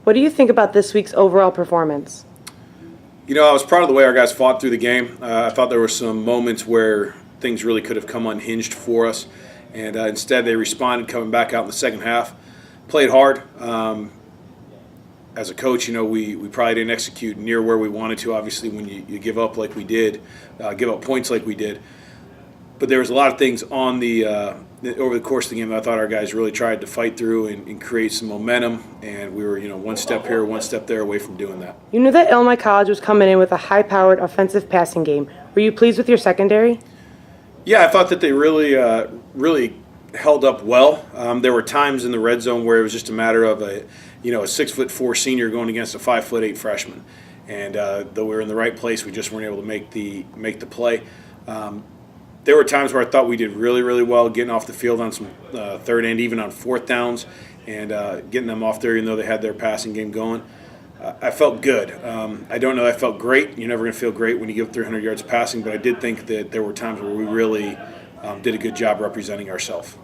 What do you think about this week's overall performance? You know, I was proud of the way our guys fought through the game. I thought there were some moments where things really could have come unhinged for us, and instead they responded, coming back out in the second half. Played hard. As a coach, you know, we probably didn't execute near where we wanted to, obviously, when you give up like we did, give up points like we did. But there was a lot of things on the over the course of the game that I thought our guys really tried to fight through and create some momentum, and we were, you know, one step here, one step there away from doing that. You knew that Illinois College was coming in with a high-powered offensive passing game. Were you pleased with your secondary? Yeah, I thought that they really held up well. There were times in the red zone where it was just a matter of a 6'4" senior going against a 5'8" freshman, and though we were in the right place, we just weren't able to make the play. There were times where I thought we did really well getting off the field on some third and even on fourth downs and getting them off there even though they had their passing game going. I felt good. I don't know that I felt great. You're never going to feel great when you give 300 yards passing, but I did think that there were times where we really did a good job representing ourselves.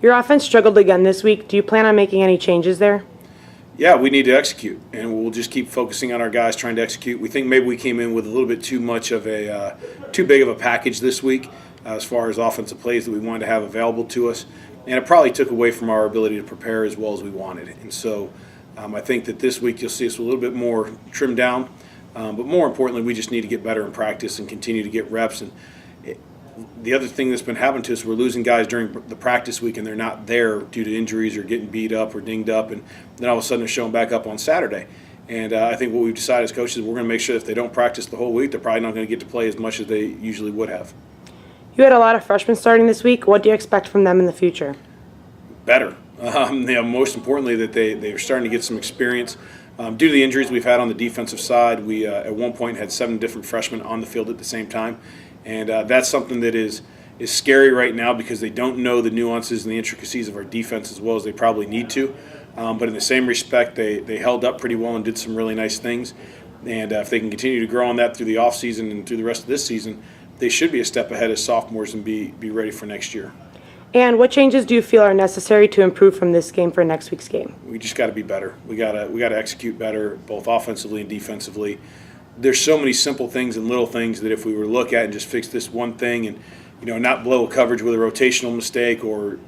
Your offense struggled again this week. Do you plan on making any changes there? Yeah, we need to execute, and we'll just keep focusing on our guys trying to execute. We think maybe we came in with a little bit too big of a package this week as far as offensive plays that we wanted to have available to us, and it probably took away from our ability to prepare as well as we wanted. And so I think that this week you'll see us a little bit more trimmed down, but more importantly, we just need to get better in practice and continue to get reps. And the other thing that's been happening to us, we're losing guys during the practice week and they're not there due to injuries or getting beat up or dinged up, and then all of a sudden they're showing back up on Saturday. And I think what we've decided as coaches is we're going to make sure that if they don't practice the whole week, they're probably not going to get to play as much as they usually would have. You had a lot of freshmen starting this week. What do you expect from them in the future? Better. Most importantly, that they're starting to get some experience. Due to the injuries we've had on the defensive side, we at one point had 7 different freshmen on the field at the same time. And that's something that is scary right now because they don't know the nuances and the intricacies of our defense as well as they probably need to. But in the same respect, they held up pretty well and did some really nice things. And if they can continue to grow on that through the offseason and through the rest of this season, they should be a step ahead as sophomores and be ready for next year. And what changes do you feel are necessary to improve from this game for next week's game? We just got to be better. We got to execute better, both offensively and defensively. There's so many simple things and little things that if we were to look at and just fix this one thing and, you know, not blow a coverage with a rotational mistake or,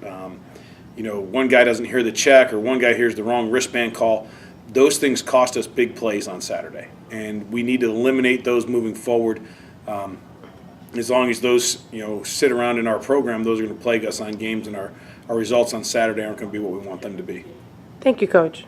one guy doesn't hear the check or one guy hears the wrong wristband call, those things cost us big plays on Saturday. And we need to eliminate those moving forward. As long as those, sit around in our program, those are going to plague us on games, and our results on Saturday aren't going to be what we want them to be. Thank you, Coach.